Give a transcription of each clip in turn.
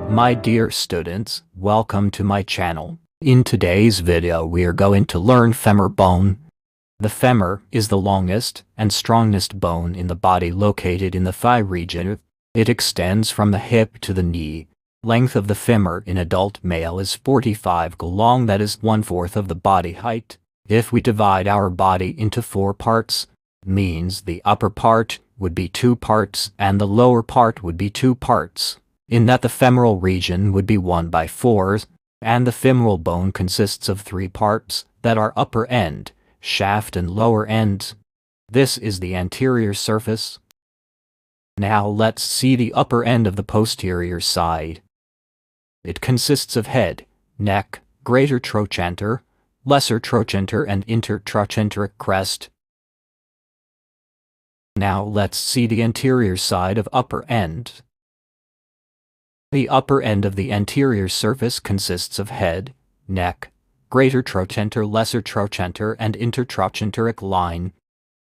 My dear students, welcome to my channel. In today's video we are going to learn femur bone. The femur is the longest and strongest bone in the body located in the thigh region. It extends from the hip to the knee. Length of the femur in adult male is 45 long, that is 1/4 of the body height. If we divide our body into 4 parts, means the upper part would be 2 parts and the lower part would be 2 parts. In that the femoral region would be 1/4, and the femoral bone consists of 3 parts that are upper end, shaft and lower end. This is the anterior surface. Now let's see the upper end of the posterior side. It consists of head, neck, greater trochanter, lesser trochanter and intertrochanteric crest. Now let's see the anterior side of upper end. The upper end of the anterior surface consists of head, neck, greater trochanter, lesser trochanter and intertrochanteric line,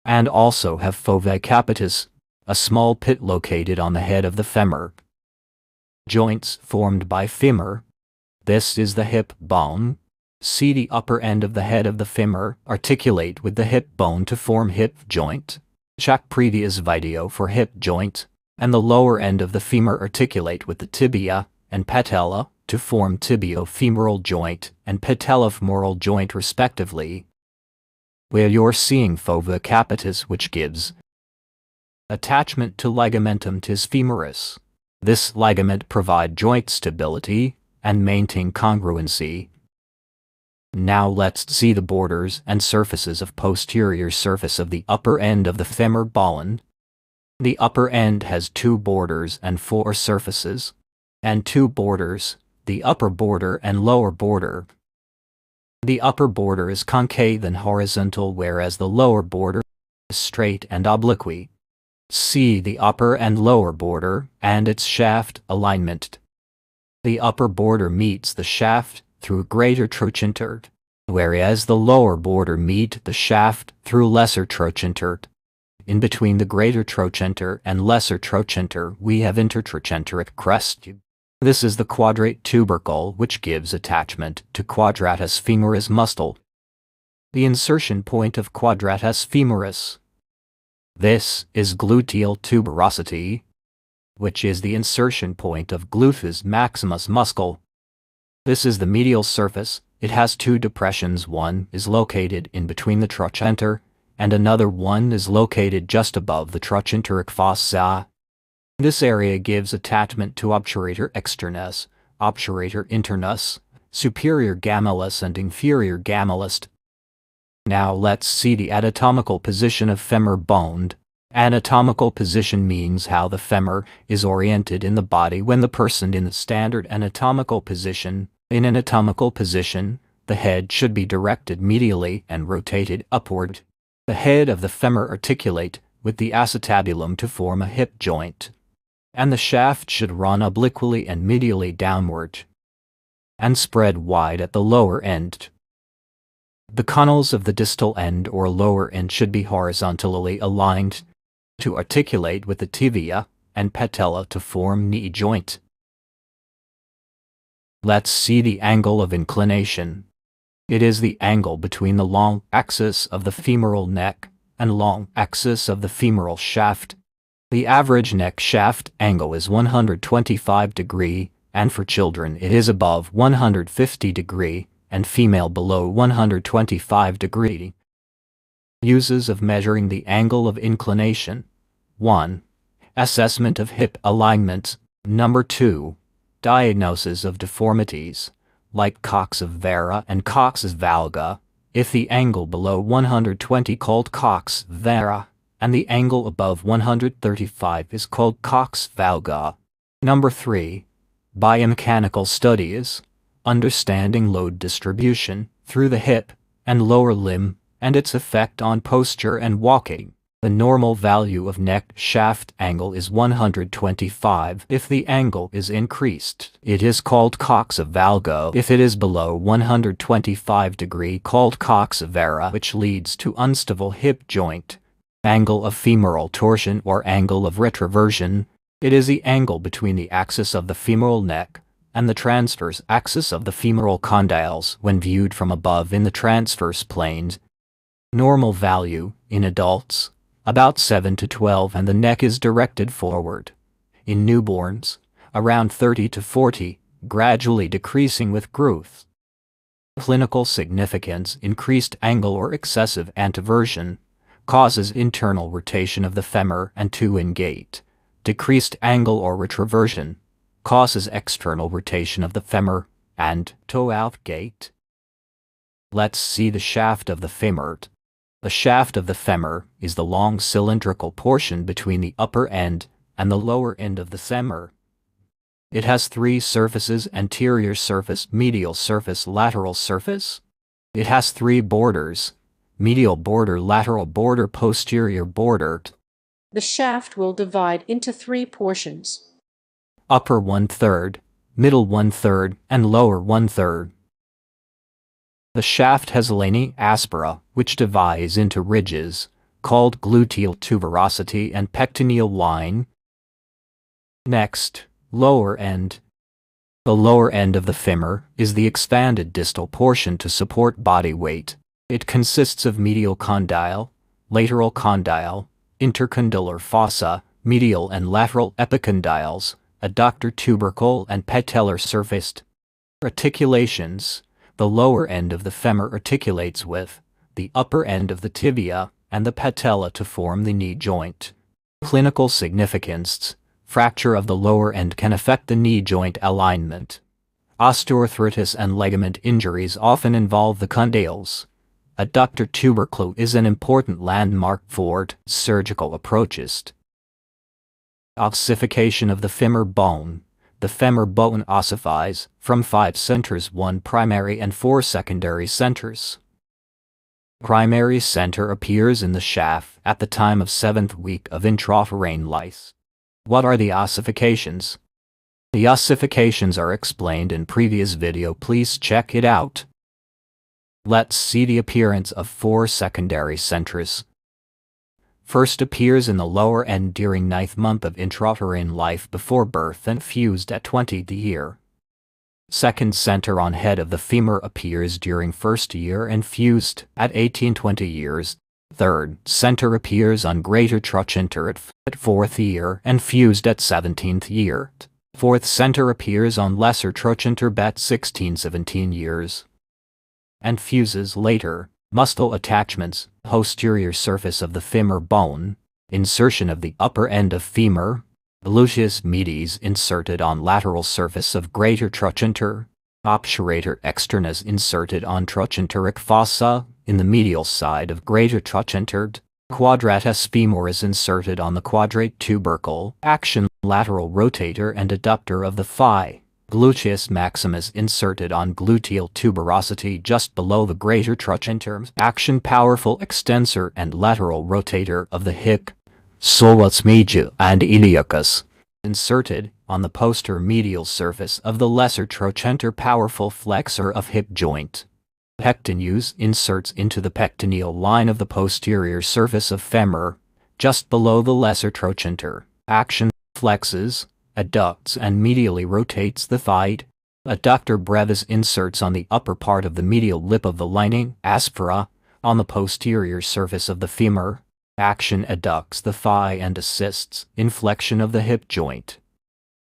and also have fovae capitis, a small pit located on the head of the femur. Joints formed by femur. This is the hip bone. See the upper end of the head of the femur articulate with the hip bone to form hip joint. Check previous video for hip joint. And the lower end of the femur articulate with the tibia and patella to form tibiofemoral joint and patellofemoral joint respectively, where you're seeing fova capitis, which gives attachment to ligamentum tis femoris. This ligament provide joint stability and maintain congruency. Now let's see the borders and surfaces of posterior surface of the upper end of the femur bone. The upper end has 2 borders and 4 surfaces, and 2 borders, the upper border and lower border. The upper border is concave and horizontal, whereas the lower border is straight and oblique. See the upper and lower border and its shaft alignment. The upper border meets the shaft through greater trochanter, whereas the lower border meet the shaft through lesser trochanter. In between the greater trochanter and lesser trochanter we have intertrochanteric crest. This is the quadrate tubercle, which gives attachment to quadratus femoris muscle. The insertion point of quadratus femoris. This is gluteal tuberosity, which is the insertion point of gluteus maximus muscle. This is the medial surface. It has 2 depressions. One is located in between the trochanter, and another one is located just above the trochanteric fossa. This area gives attachment to obturator externus, obturator internus, superior gemellus and inferior gemellus. Now let's see the anatomical position of femur bone. Anatomical position means how the femur is oriented in the body when the person in the standard anatomical position. In anatomical position, the head should be directed medially and rotated upward. The head of the femur articulate with the acetabulum to form a hip joint, and the shaft should run obliquely and medially downward, and spread wide at the lower end. The canals of the distal end or lower end should be horizontally aligned to articulate with the tibia and patella to form knee joint. Let's see the angle of inclination. It is the angle between the long axis of the femoral neck and long axis of the femoral shaft. The average neck shaft angle is 125 degrees, and for children it is above 150 degrees, and female below 125 degrees. Uses of measuring the angle of inclination. 1. Assessment of hip alignment. 2. Diagnosis of deformities, like coxa vara and coxa valga, if the angle below 120 called coxa vara, and the angle above 135 is called coxa valga. 3. Biomechanical studies, understanding load distribution through the hip and lower limb and its effect on posture and walking. The normal value of neck shaft angle is 125. If the angle is increased, it is called coxa valga. If it is below 125 degrees, called coxa vara, which leads to unstable hip joint. Angle of femoral torsion or angle of retroversion. It is the angle between the axis of the femoral neck and the transverse axis of the femoral condyles when viewed from above in the transverse planes. Normal value, in adults, about 7 to 12, and the neck is directed forward. In newborns, around 30 to 40, gradually decreasing with growth. Clinical significance: increased angle or excessive anteversion causes internal rotation of the femur and toe in gait. Decreased angle or retroversion causes external rotation of the femur and toe out gait. Let's see the shaft of the femur. The shaft of the femur is the long cylindrical portion between the upper end and the lower end of the femur. It has three surfaces: anterior surface, medial surface, lateral surface. It has three borders: medial border, lateral border, posterior border. The shaft will divide into three portions: upper 1/3, middle 1/3, and lower 1/3. The shaft has linea aspera, which divides into ridges, called gluteal tuberosity and pectineal line. Next, lower end. The lower end of the femur is the expanded distal portion to support body weight. It consists of medial condyle, lateral condyle, intercondylar fossa, medial and lateral epicondyles, adductor tubercle, and patellar surface. Articulations: the lower end of the femur articulates with the upper end of the tibia and the patella to form the knee joint. Clinical significance: fracture of the lower end can affect the knee joint alignment. Osteoarthritis and ligament injuries often involve the condyles. Adductor tubercle is an important landmark for surgical approaches. Ossification of the femur bone. The femur bone ossifies from 5 centers: 1 primary and 4 secondary centers. Primary center appears in the shaft at the time of 7th week of intrauterine life. What are the ossifications? The ossifications are explained in previous video, please check it out. Let's see the appearance of 4 secondary centers. First appears in the lower end during 9th month of intrauterine life before birth and fused at 20th year. Second center on head of the femur appears during 1st year and fused at 18-20 years. Third center appears on greater trochanter at 4th year and fused at 17th year. Fourth center appears on lesser trochanter at 16-17 years and fuses later. Muscle attachments: posterior surface of the femur bone, insertion of the upper end of femur, gluteus medius inserted on lateral surface of greater trochanter, obturator externus inserted on trochanteric fossa in the medial side of greater trochanter, quadratus femoris inserted on the quadrate tubercle, action lateral rotator and adductor of the thigh. Gluteus maximus inserted on gluteal tuberosity just below the greater trochanter, action powerful extensor and lateral rotator of the hip. Psoas major and iliacus inserted on the posterior medial surface of the lesser trochanter, powerful flexor of hip joint. Pectineus inserts into the pectineal line of the posterior surface of femur, just below the lesser trochanter. Action flexes, adducts and medially rotates the thigh. Adductor brevis inserts on the upper part of the medial lip of the linea aspera on the posterior surface of the femur. Action adducts the thigh and assists in flexion of the hip joint.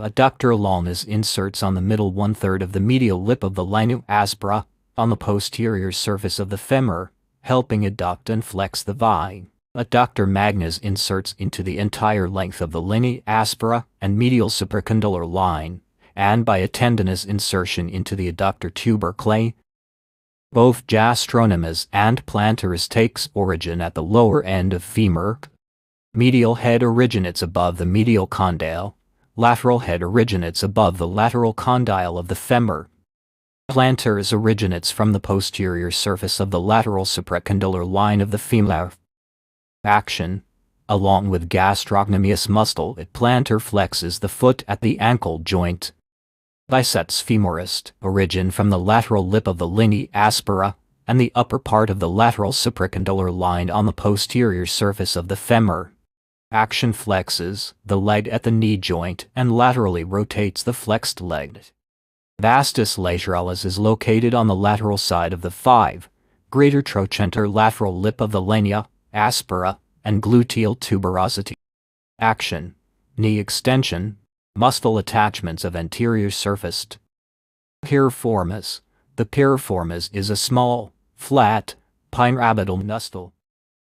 Adductor longus inserts on the middle 1/3 of the medial lip of the linea aspera on the posterior surface of the femur, helping adduct and flex the thigh. Adductor magnus inserts into the entire length of the linea aspera and medial supracondylar line, and by a tendinous insertion into the adductor tubercle. Both gastrocnemius and plantaris takes origin at the lower end of femur. Medial head originates above the medial condyle. Lateral head originates above the lateral condyle of the femur. Plantaris originates from the posterior surface of the lateral supracondylar line of the femur. Action: along with gastrocnemius muscle, it plantar flexes the foot at the ankle joint. Biceps femoris origin from the lateral lip of the linea aspera and the upper part of the lateral supracondylar line on the posterior surface of the femur. Action flexes the leg at the knee joint and laterally rotates the flexed leg. Vastus lateralis is located on the lateral side of the 5, greater trochanter lateral lip of the linea aspera and gluteal tuberosity. Action: knee extension, muscle attachments of anterior surface. Piriformis. The piriformis is a small, flat, pyramidal muscle.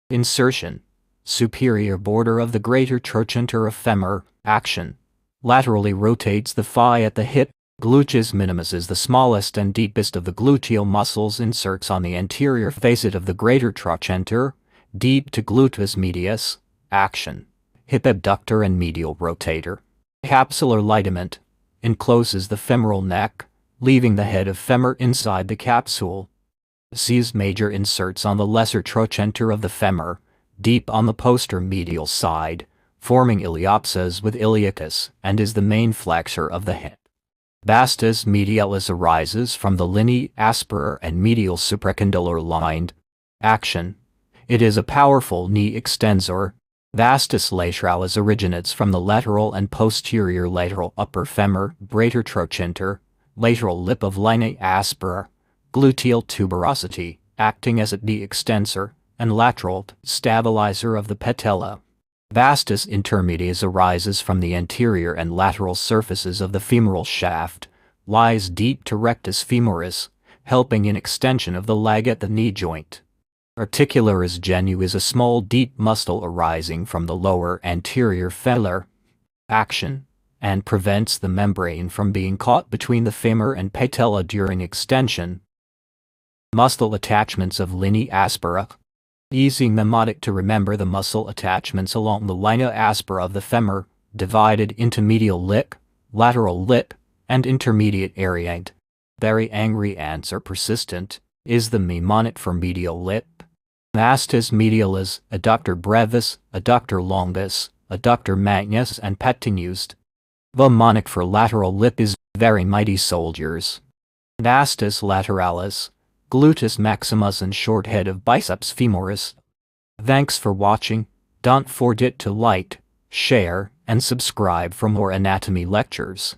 Insertion: superior border of the greater trochanter of femur. Action: laterally rotates the thigh at the hip. Gluteus minimus is the smallest and deepest of the gluteal muscles. Inserts on the anterior facet of the greater trochanter, deep to gluteus medius. Action: hip abductor and medial rotator. Capsular ligament. Encloses the femoral neck, leaving the head of femur inside the capsule. Sees major inserts on the lesser trochanter of the femur, deep on the posterior medial side, forming iliopsoas with iliacus, and is the main flexor of the hip. Vastus medialis arises from the linea aspera and medial supracondylar line. Action: it is a powerful knee extensor. Vastus lateralis originates from the lateral and posterior lateral upper femur, greater trochanter, lateral lip of linea aspera, gluteal tuberosity, acting as a knee extensor and lateral stabilizer of the patella. Vastus intermedius arises from the anterior and lateral surfaces of the femoral shaft, lies deep to rectus femoris, helping in extension of the leg at the knee joint. Articularis genu is a small deep muscle arising from the lower anterior femur. Action: and prevents the membrane from being caught between the femur and patella during extension. Muscle attachments of linea aspera. Easy mnemonic to remember the muscle attachments along the linea aspera of the femur, divided into medial lip, lateral lip, and intermediate area. Very angry ants are persistent, is the mnemonic for medial lip. Vastus medialis, adductor brevis, adductor longus, adductor magnus, and petinus. The mnemonic for lateral lip is very mighty soldiers. Vastus lateralis, gluteus maximus and short head of biceps femoris. Thanks for watching. Don't forget to like, share, and subscribe for more anatomy lectures.